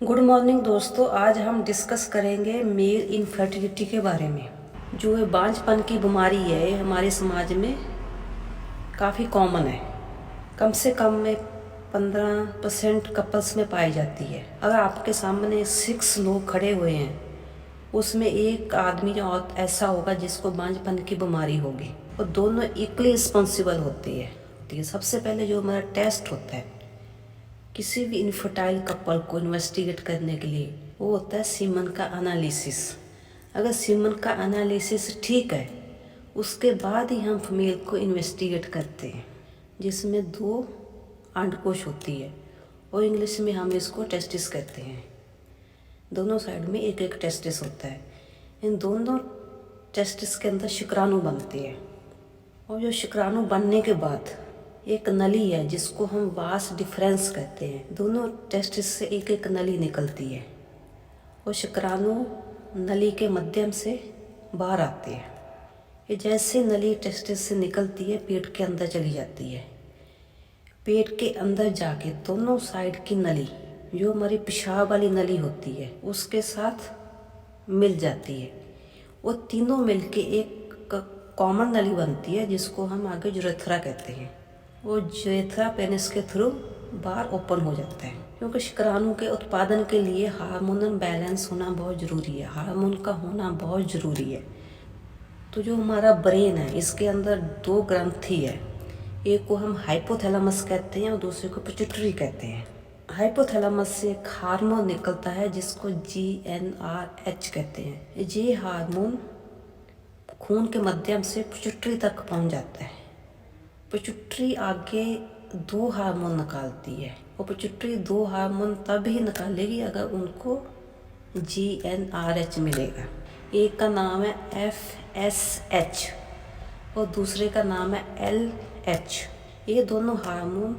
Good morning दोस्तों। आज हम डिस्कस करेंगे मेल इनफर्टिलिटी के बारे में। जो ये बांझपन की बीमारी है ये हमारे समाज में काफ़ी कॉमन है। कम से कम में 15% कपल्स में पाई जाती है। अगर आपके सामने 6 लोग खड़े हुए हैं उसमें एक आदमी और ऐसा होगा जिसको बांझपन की बीमारी होगी और दोनों इक्वली रिस्पॉन्सिबल होती है। तो ये सबसे पहले जो हमारा टेस्ट होता है किसी भी इनफर्टाइल कपल को इन्वेस्टिगेट करने के लिए वो होता है सीमन का एनालिसिस। अगर सीमन का एनालिसिस ठीक है उसके बाद ही हम फीमेल को इन्वेस्टिगेट करते हैं, जिसमें 2 अंडकोश होती है और इंग्लिश में हम इसको टेस्टिस कहते हैं। दोनों साइड में एक एक टेस्टिस होता है। इन दोनों टेस्टिस के अंदर शुक्राणु बनते हैं और जो शुक्राणु बनने के बाद एक नली है जिसको हम वास डिफरेंस कहते हैं। दोनों टेस्टिस से एक एक नली निकलती है और शुक्राणु नली के माध्यम से बाहर आते हैं। ये जैसे नली टेस्टिस से निकलती है पेट के अंदर चली जाती है। पेट के अंदर जाके दोनों साइड की नली जो हमारी पेशाब वाली नली होती है उसके साथ मिल जाती है। वो तीनों मिलके एक कॉमन नली बनती है जिसको हम आगे यूरेथ्रा कहते हैं। वो यूरेथ्रा पेनिस के थ्रू बाहर ओपन हो जाता है, क्योंकि शुक्राणु के उत्पादन के लिए हार्मोनल बैलेंस होना बहुत ज़रूरी है। हार्मोन का होना बहुत ज़रूरी है। तो जो हमारा ब्रेन है इसके अंदर 2 ग्रंथि है। एक को हम हाइपोथैलेमस कहते हैं और दूसरे को पिट्यूटरी कहते हैं। हाइपोथैलेमस से एक हार्मोन निकलता है जिसको GnRH कहते हैं। ये हार्मोन खून के माध्यम से पिट्यूटरी तक पहुंच जाता है। पिट्यूटरी आगे 2 हार्मोन निकालती है और पिट्यूटरी 2 हार्मोन तभी निकालेगी अगर उनको GnRH मिलेगा। एक का नाम है FSH और दूसरे का नाम है LH। ये दोनों हार्मोन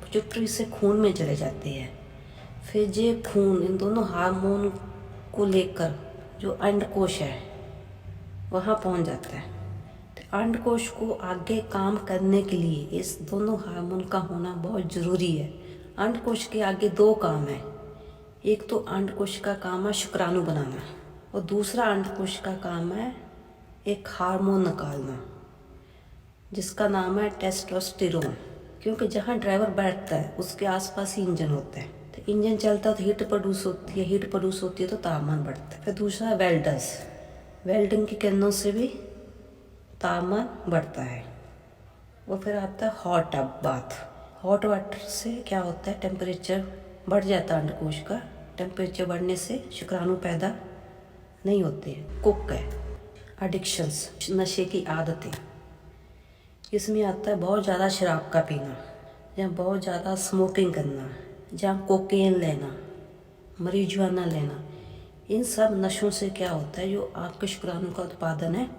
पिट्यूटरी से खून में चले जाते हैं। फिर ये खून इन दोनों हार्मोन को लेकर जो अंडकोश है वहाँ पहुँच जाता है। अंडकोश को आगे काम करने के लिए इस दोनों हार्मोन का होना बहुत ज़रूरी है। अंडकोश के आगे 2 काम है। एक तो अंडकोश का काम है शुक्राणु बनाना और दूसरा अंडकोश का काम है एक हार्मोन निकालना जिसका नाम है टेस्टोस्टेरोन। क्योंकि जहाँ ड्राइवर बैठता है उसके आसपास ही इंजन होता है। तो इंजन चलता है तो हीट प्रोड्यूस होती है, हीट प्रोड्यूस होती है तो तापमान बढ़ता है। फिर दूसरा है वेल्डर्स। वेल्डिंग की किरणों से भी तापमान बढ़ता है। वो फिर आता है hot tub bath. Hot water से क्या होता है टेम्परेचर बढ़ जाता है अंडकोश का। टेम्परेचर बढ़ने से शुक्राणु पैदा नहीं होते हैं। कुक है एडिक्शंस, नशे की आदतें। इसमें आता है बहुत ज़्यादा शराब का पीना, या बहुत ज़्यादा स्मोकिंग करना, जहाँ कोकेन लेना, मरीजुआना लेना। इन सब नशों से क्या होता है जो आपके शुक्राणु का उत्पादन है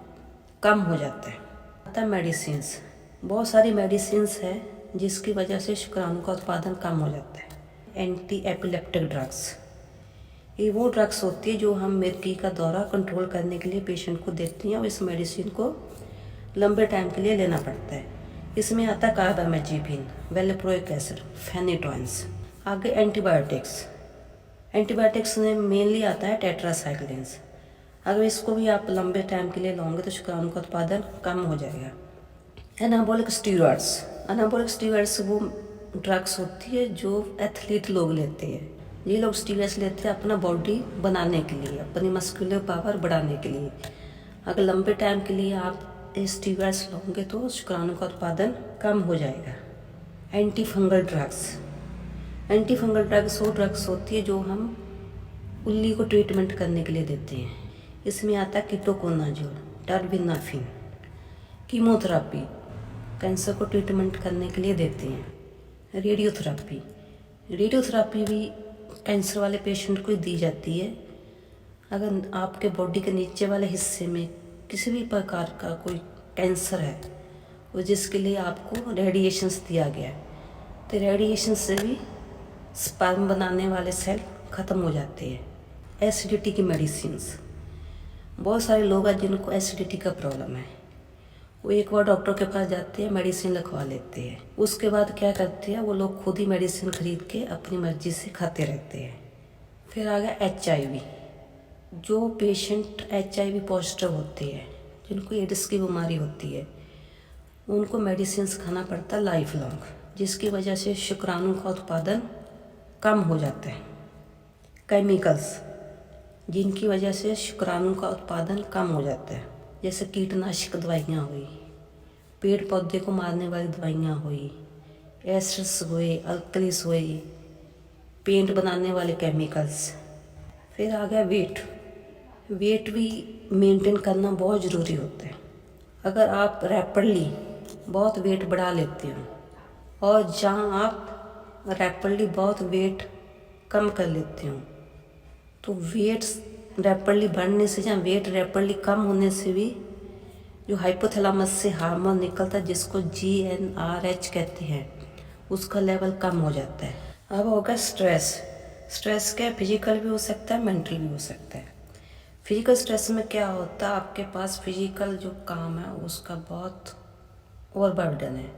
कम हो जाता है। आता है मेडिसिन्स। बहुत सारी मेडिसिन्स है जिसकी वजह से शुक्राणु का उत्पादन कम हो जाता है। एंटी एपिलेप्टिक ड्रग्स, ये वो ड्रग्स होती है जो हम मिर्गी का दौरा कंट्रोल करने के लिए पेशेंट को देते हैं और इस मेडिसिन को लंबे टाइम के लिए लेना पड़ता है। इसमें आता है कार्बामेजेपिन, वेलोप्रोइक एसिड, फेनिटोइंस। आगे एंटीबायोटिक्स। एंटीबायोटिक्स में मेनली आता है टेट्रासाइक्लिन्स। अगर इसको भी आप लंबे टाइम के लिए लोगे तो शुक्राणु का उत्पादन कम हो जाएगा। Anabolic steroids. एनाबॉलिक स्टीरॉइड्स वो ड्रग्स होती है जो एथलीट लोग लेते हैं। ये लोग स्टीरॉइड्स लेते हैं अपना बॉडी बनाने के लिए, अपनी मस्कुलर पावर बढ़ाने के लिए। अगर लंबे टाइम के लिए आप स्टीरॉइड्स लोगे तो शुक्राणु का उत्पादन कम हो जाएगा। Anti fungal drugs. Anti fungal drugs वो ड्रग्स होती है जो हम उल्ली को ट्रीटमेंट करने के लिए देते हैं। इसमें आता है कीटोकोनाजोल, टर्बिनाफिन। कीमोथेरापी, कैंसर को ट्रीटमेंट करने के लिए देते हैं। रेडियोथेरापी, रेडियोथेरापी भी कैंसर वाले पेशेंट को दी जाती है। अगर आपके बॉडी के नीचे वाले हिस्से में किसी भी प्रकार का कोई कैंसर है और जिसके लिए आपको रेडिएशंस दिया गया है, तो रेडिएशन से भी स्पर्म बनाने वाले सेल ख़त्म हो जाते हैं। एसिडिटी की मेडिसिन्स। बहुत सारे लोग हैं जिनको एसिडिटी का प्रॉब्लम है। वो एक बार डॉक्टर के पास जाते हैं, मेडिसिन लिखवा लेते हैं। उसके बाद क्या करते हैं वो लोग खुद ही मेडिसिन खरीद के अपनी मर्जी से खाते रहते हैं। फिर आ गया HIV। जो पेशेंट HIV पॉजिटिव होते हैं, जिनको एड्स की बीमारी होती है, उनको मेडिसिन्स खाना पड़ता है लाइफ लॉन्ग, जिसकी वजह से शुक्राणु का उत्पादन कम हो जाता है। केमिकल्स जिनकी वजह से शुक्राणु का उत्पादन कम हो जाता है, जैसे कीटनाशक दवाइयाँ हुई, पेड़ पौधे को मारने वाली दवाइयाँ हुई, एसिड्स हुए, अल्कलीस हुई, पेंट बनाने वाले केमिकल्स। फिर आ गया वेट भी मेंटेन करना बहुत ज़रूरी होता है। अगर आप रैपिडली बहुत वेट बढ़ा लेते हो और जहाँ आप रैपिडली बहुत वेट कम कर लेते हो, तो वेट रैपिडली बढ़ने से, जहाँ वेट रैपिडली कम होने से भी जो हाइपोथैलेमस से हार्मोन निकलता है, जिसको GnRH कहते हैं, उसका लेवल कम हो जाता है। अब होगा स्ट्रेस क्या, फिजिकल भी हो सकता है, मेंटल भी हो सकता है। फिजिकल स्ट्रेस में क्या होता है, आपके पास फिजिकल जो काम है उसका बहुत ओवरबर्डन है।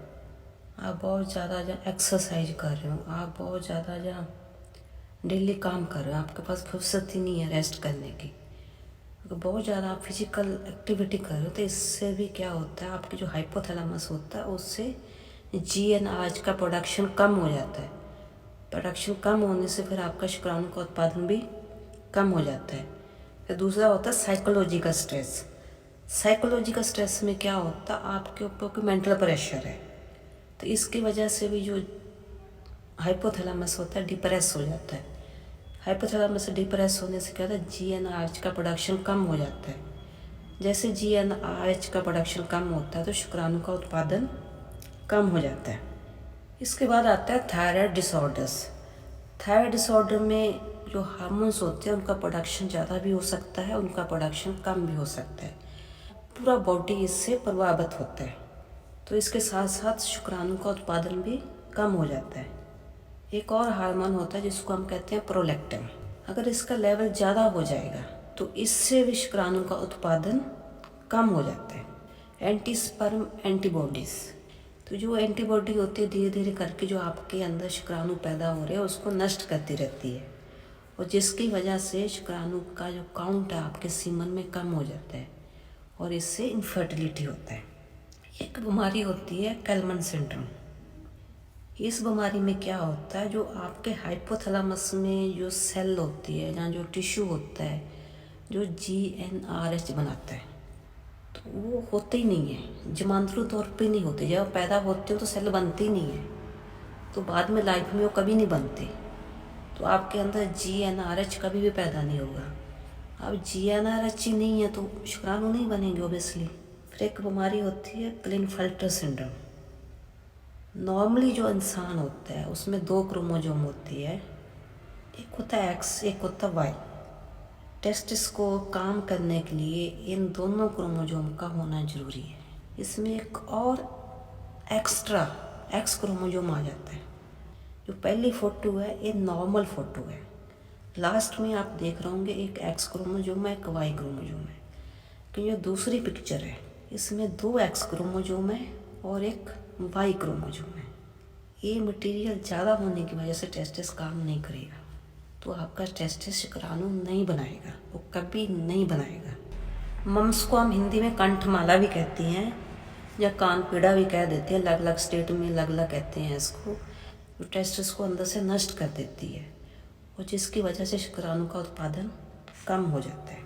आप बहुत ज़्यादा जहाँ एक्सरसाइज कर रहे हो, आप बहुत ज़्यादा जहाँ डेली काम कर रहे हो, आपके पास फुर्सत ही नहीं है रेस्ट करने की। अगर बहुत ज़्यादा आप फिजिकल एक्टिविटी कर रहे हो, तो इससे भी क्या होता है, आपकी जो हाइपोथैलेमस होता है उससे GnRH का प्रोडक्शन कम हो जाता है। प्रोडक्शन कम होने से फिर आपका शुक्राणु का उत्पादन भी कम हो जाता है। फिर दूसरा होता है साइकोलॉजिकल स्ट्रेस। साइकोलॉजिकल स्ट्रेस में क्या होता है, आपके ऊपर कोई मेंटल प्रेशर है, तो इसकी वजह से भी जो हाइपोथैलेमस होता है डिप्रेस हो जाता है। हाइपोथैलेमस से डिप्रेस होने से क्या होता है, GnRH का प्रोडक्शन कम हो जाता है। जैसे GnRH का प्रोडक्शन कम होता है तो शुक्राणु का उत्पादन कम हो जाता है। इसके बाद आता है थायराइड डिसऑर्डर्स। थायराइड डिसऑर्डर में जो हार्मोन्स होते हैं उनका प्रोडक्शन ज़्यादा भी हो सकता है, उनका प्रोडक्शन कम भी हो सकता है। पूरा बॉडी इससे प्रभावित होता है। तो इसके साथ साथ शुक्राणु का उत्पादन भी कम हो जाता है। एक और हार्मोन होता है जिसको हम कहते हैं प्रोलैक्टिन। अगर इसका लेवल ज़्यादा हो जाएगा तो इससे भी शुक्राणु का उत्पादन कम हो जाता है। एंटीस्पर्म एंटीबॉडीज़, तो जो एंटीबॉडी होती है धीरे धीरे करके जो आपके अंदर शुक्राणु पैदा हो रहे हैं उसको नष्ट करती रहती है, और जिसकी वजह से शुक्राणु का जो काउंट है आपके सीमन में कम हो जाता है, और इससे इनफर्टिलिटी होता है। एक बीमारी होती है कैल्मन सिंड्रोम। इस बीमारी में क्या होता है, जो आपके हाइपोथैलेमस में जो सेल होती है, जहाँ जो टिश्यू होता है जो GnRH बनाता है, तो वो होते ही नहीं है, जमांतरू तौर पे नहीं होते। जब पैदा होते हो तो सेल बनते ही नहीं है, तो बाद में लाइफ में वो कभी नहीं बनते। तो आपके अंदर GnRH कभी भी पैदा नहीं होगा। अब GnRH ही नहीं है तो शुक्राणु नहीं बनेंगे ऑब्वियसली। फिर एक बीमारी होती है क्लिनफेल्टर सिंड्रोम। नॉर्मली जो इंसान होता है उसमें 2 क्रोमोजोम होती है, एक होता है X, एक होता है Y। टेस्टिस को काम करने के लिए इन दोनों क्रोमोजोम का होना जरूरी है। इसमें एक और एक्स्ट्रा X क्रोमोजोम आ जाता है। जो पहली फ़ोटो है ये नॉर्मल फ़ोटो है, लास्ट में आप देख रहे होंगे एक X क्रोमोजोम है, एक Y क्रोमोजोम है। कि जो दूसरी पिक्चर है इसमें 2 X क्रोमोजोम है और एक Y क्रोमोजोम है। ये मटेरियल ज़्यादा होने की वजह से टेस्टिस काम नहीं करेगा, तो आपका टेस्टिस शुक्राणु नहीं बनाएगा, वो कभी नहीं बनाएगा। मम्स को हम हिंदी में कंठमाला भी कहती हैं या कान पीड़ा भी कह देते हैं, अलग अलग स्टेट में अलग अलग कहते हैं इसको। जो टेस्टिस को अंदर से नष्ट कर देती है और जिसकी वजह से शुक्राणु का उत्पादन कम हो जाता है।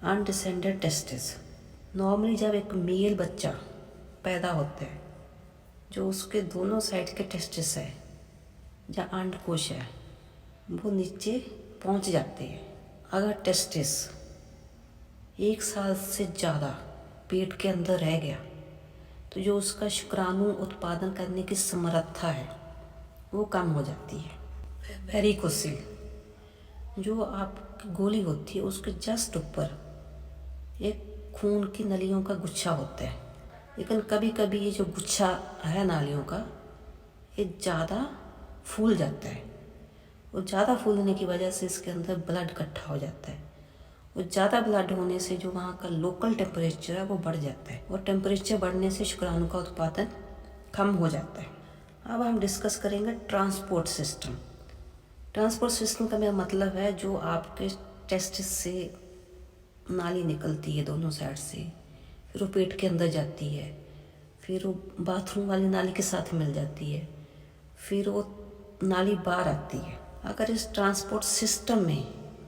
अनडिसेंडेड टेस्टिस, नॉर्मली जब एक मेल बच्चा पैदा होता है, जो उसके दोनों साइड के टेस्टिस है, जहाँ अंडकोश है, वो नीचे पहुंच जाते हैं। अगर टेस्टिस 1 साल से ज़्यादा पेट के अंदर रह गया तो जो उसका शुक्राणु उत्पादन करने की समर्थता है वो कम हो जाती है। वेरिकोसिल, जो आपकी गोली होती है उसके जस्ट ऊपर एक खून की नलियों का गुच्छा होता है, लेकिन कभी कभी ये जो गुच्छा है नालियों का ये ज़्यादा फूल जाता है, और ज़्यादा फूलने की वजह से इसके अंदर ब्लड इकट्ठा हो जाता है, और ज़्यादा ब्लड होने से जो वहाँ का लोकल टेम्परेचर है वो बढ़ जाता है, और टेम्परेचर बढ़ने से शुक्राणु का उत्पादन कम हो जाता है। अब हम डिस्कस करेंगे ट्रांसपोर्ट सिस्टम। ट्रांसपोर्ट सिस्टम का मेरा मतलब है जो आपके टेस्टिस से नाली निकलती है दोनों साइड से, फिर वो पेट के अंदर जाती है, फिर वो बाथरूम वाली नाली के साथ मिल जाती है, फिर वो नाली बाहर आती है। अगर इस ट्रांसपोर्ट सिस्टम में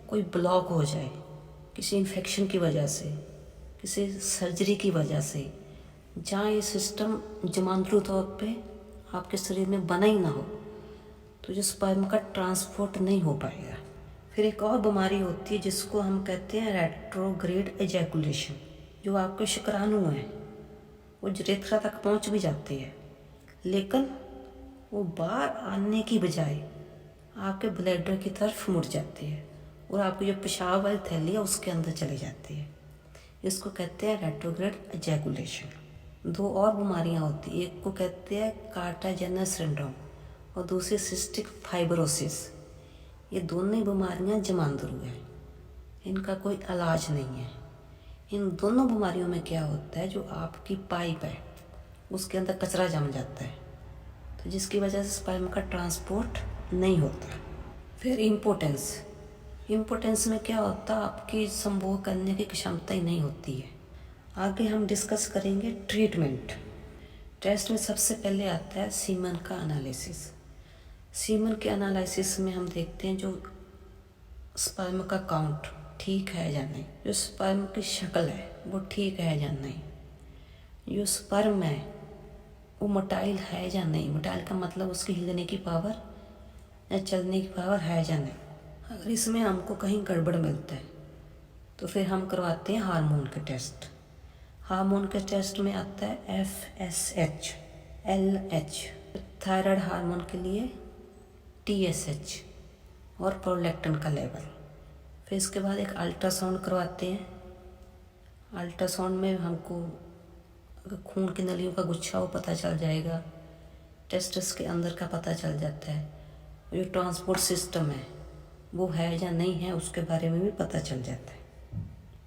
कोई ब्लॉक हो जाए किसी इन्फेक्शन की वजह से, किसी सर्जरी की वजह से, जहाँ ये सिस्टम जमानतरू तौर पे आपके शरीर में बना ही ना हो, तो जो स्पर्म का ट्रांसपोर्ट नहीं हो पाएगा। फिर एक और बीमारी होती है जिसको हम कहते हैं रेट्रोग्रेड एजैकुलेशन। जो आपके शुक्राणु हैं वो यूरेथ्रा तक पहुंच भी जाते हैं, लेकिन वो बाहर आने की बजाय आपके ब्लैडर की तरफ मुड़ जाते हैं और आपकी जो पेशाब वाली थैली है उसके अंदर चले जाते हैं। इसको कहते हैं रेट्रोग्रेड एजैकुलेशन। दो और बीमारियां होती हैं, एक को कहते हैं कार्टाजेनर सिंड्रोम और दूसरी सिस्टिक फाइब्रोसिस। ये दोनों ही बीमारियां जमानदरू हैं, इनका कोई इलाज नहीं है। इन दोनों बीमारियों में क्या होता है, जो आपकी पाइप है उसके अंदर कचरा जम जाता है, तो जिसकी वजह से स्पर्म का ट्रांसपोर्ट नहीं होता। फिर इम्पोर्टेंस में क्या होता है, आपकी संभोग करने की क्षमता ही नहीं होती है। आगे हम डिस्कस करेंगे ट्रीटमेंट। टेस्ट में सबसे पहले आता है सीमन का एनालिसिस। सीमन के एनालिसिस में हम देखते हैं जो स्पर्म का काउंट ठीक है या नहीं, जो स्पर्म की शक्ल है वो ठीक है या नहीं, जो स्पर्म है वो मोटाइल है या नहीं। मोटाइल का मतलब उसकी हिलने की पावर या चलने की पावर है या नहीं। अगर इसमें हमको कहीं गड़बड़ मिलता है तो फिर हम करवाते हैं हार्मोन के टेस्ट। हार्मोन के टेस्ट में आता है FSH, LH, थायराइड हार्मोन के लिए TSH और प्रोलैक्टिन का लेवल। फिर इसके बाद एक अल्ट्रासाउंड करवाते हैं। अल्ट्रासाउंड में हमको अगर खून की नलियों का गुच्छा वो पता चल जाएगा, टेस्टिस के अंदर का पता चल जाता है, जो ट्रांसपोर्ट सिस्टम है वो है या नहीं है उसके बारे में भी पता चल जाता है।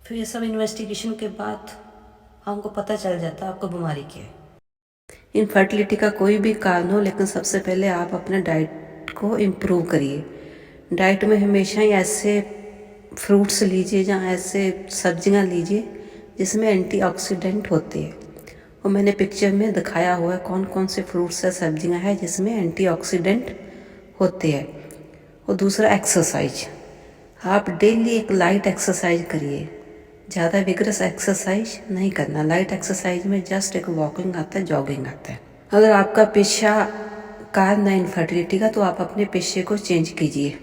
फिर ये सब इन्वेस्टिगेशन के बाद हमको पता चल जाता है आपको बीमारी क्या है। इनफर्टिलिटी का कोई भी कारण हो, लेकिन सबसे पहले आप अपने डाइट को इम्प्रूव करिए। डाइट में हमेशा ही ऐसे फ्रूट्स लीजिए, जहाँ ऐसे सब्जियाँ लीजिए जिसमें एंटीऑक्सीडेंट होते हैं। और मैंने पिक्चर में दिखाया हुआ है कौन कौन से फ्रूट्स या सब्जियाँ हैं जिसमें एंटीऑक्सीडेंट होते हैं। और दूसरा एक्सरसाइज, आप डेली एक लाइट एक्सरसाइज करिए, ज़्यादा विगरस एक्सरसाइज नहीं करना। लाइट एक्सरसाइज में जस्ट एक वॉकिंग आता है, जॉगिंग आता है। अगर आपका पेशा कारण है इनफर्टिलिटी का, तो आप अपने पेशे को चेंज कीजिए।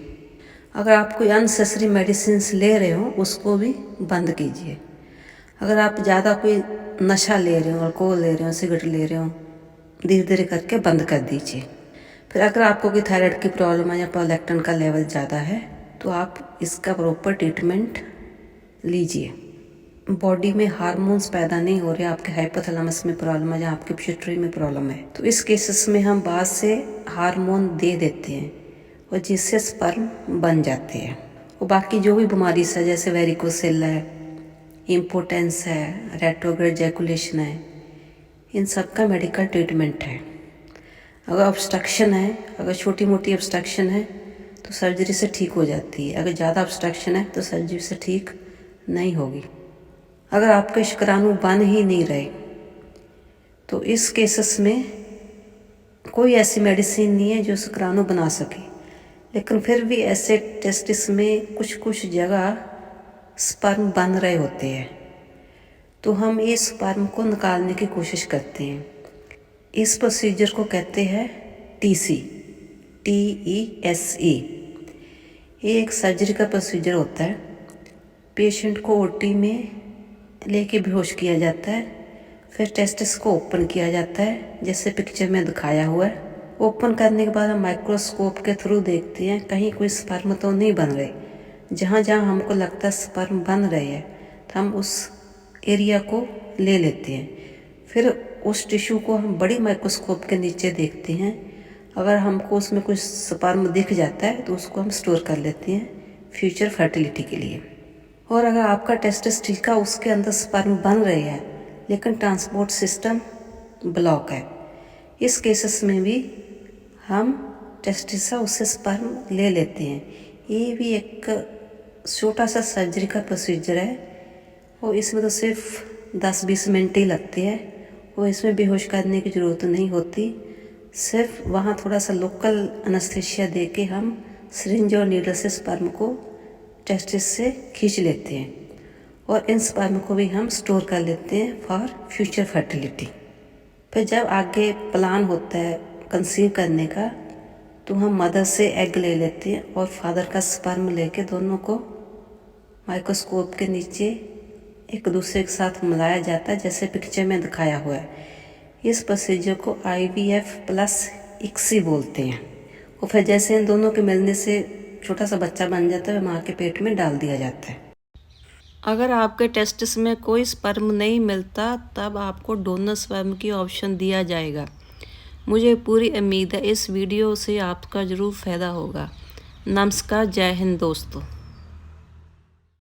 अगर आप कोई अननेसेसरी मेडिसिन ले रहे हो उसको भी बंद कीजिए। अगर आप ज़्यादा कोई नशा ले रहे हो, अल्कोहल ले रहे हो, सिगरेट ले रहे हो, धीरे धीरे करके बंद कर दीजिए। फिर अगर आपको कोई थायराइड की प्रॉब्लम है या प्रोलैक्टिन का लेवल ज़्यादा है तो आप इसका प्रॉपर ट्रीटमेंट लीजिए। बॉडी में हार्मोन्स पैदा नहीं हो रहे, आपके हाइपोथैलेमस में प्रॉब्लम है या आपके पिट्यूटरी में प्रॉब्लम है, तो इस केसेस में हम बाद से हार्मोन दे देते हैं और जिससे स्पर्म बन जाते हैं। और बाकी जो भी बीमारी है जैसे वेरिकोसिल है, इम्पोर्टेंस है, रेट्रोग्रेड एजैकुलेशन है, इन सब का मेडिकल ट्रीटमेंट है। अगर ऑब्स्ट्रक्शन है, अगर छोटी मोटी ऑब्स्ट्रक्शन है तो सर्जरी से ठीक हो जाती है। अगर ज़्यादा ऑब्स्ट्रक्शन है तो सर्जरी से ठीक नहीं होगी। अगर आपके शुक्राणु बन ही नहीं रहे तो इस केसेस में कोई ऐसी मेडिसिन नहीं है जो शुक्राणु बना सके, लेकिन फिर भी ऐसे टेस्टिस में कुछ कुछ जगह स्पर्म बन रहे होते हैं, तो हम इस स्पर्म को निकालने की कोशिश करते हैं। इस प्रोसीजर को कहते हैं TESE। ये एक सर्जरी का प्रोसीजर होता है। पेशेंट को OT में लेके बेहोश किया जाता है, फिर टेस्टिस को ओपन किया जाता है जैसे पिक्चर में दिखाया हुआ है। ओपन करने के बाद हम माइक्रोस्कोप के थ्रू देखते हैं कहीं कोई स्पर्म तो नहीं बन रहे। जहाँ जहाँ हमको लगता है स्पर्म बन रहे हैं तो हम उस एरिया को ले लेते हैं। फिर उस टिश्यू को हम बड़ी माइक्रोस्कोप के नीचे देखते हैं। अगर हमको उसमें कुछ स्पर्म दिख जाता है तो उसको हम स्टोर कर लेते हैं फ्यूचर फर्टिलिटी के लिए। और अगर आपका टेस्टिस ठीक है, उसके अंदर स्पर्म बन रहे हैं लेकिन ट्रांसपोर्ट सिस्टम ब्लॉक है, इस केसेस में भी हम टेस्टिस से उससे स्पर्म ले लेते हैं। ये भी एक छोटा सा सर्जरी का प्रोसीजर है और इसमें तो सिर्फ 10-20 मिनट ही लगते हैं और इसमें बेहोश करने की ज़रूरत नहीं होती। सिर्फ वहाँ थोड़ा सा लोकल एनेस्थीसिया दे के हम सिरिंज और नीडल से स्पर्म को टेस्टिस से खींच लेते हैं और इन स्पर्म को भी हम स्टोर कर लेते हैं फॉर फ्यूचर फर्टिलिटी। फिर जब आगे प्लान होता है कंसीव करने का तो हम मदर से एग ले लेते हैं और फादर का स्पर्म लेके दोनों को माइक्रोस्कोप के नीचे एक दूसरे के साथ मिलाया जाता है जैसे पिक्चर में दिखाया हुआ है। इस प्रोसीजर को IVF प्लस ICSI बोलते हैं। और फिर जैसे इन दोनों के मिलने से छोटा सा बच्चा बन जाता है, माँ के पेट में डाल दिया जाता है। अगर आपके टेस्टिस में कोई स्पर्म नहीं मिलता तब आपको डोनर स्पर्म की ऑप्शन दिया जाएगा। मुझे पूरी उम्मीद है इस वीडियो से आपका ज़रूर फ़ायदा होगा। नमस्कार, जय हिंद दोस्तों।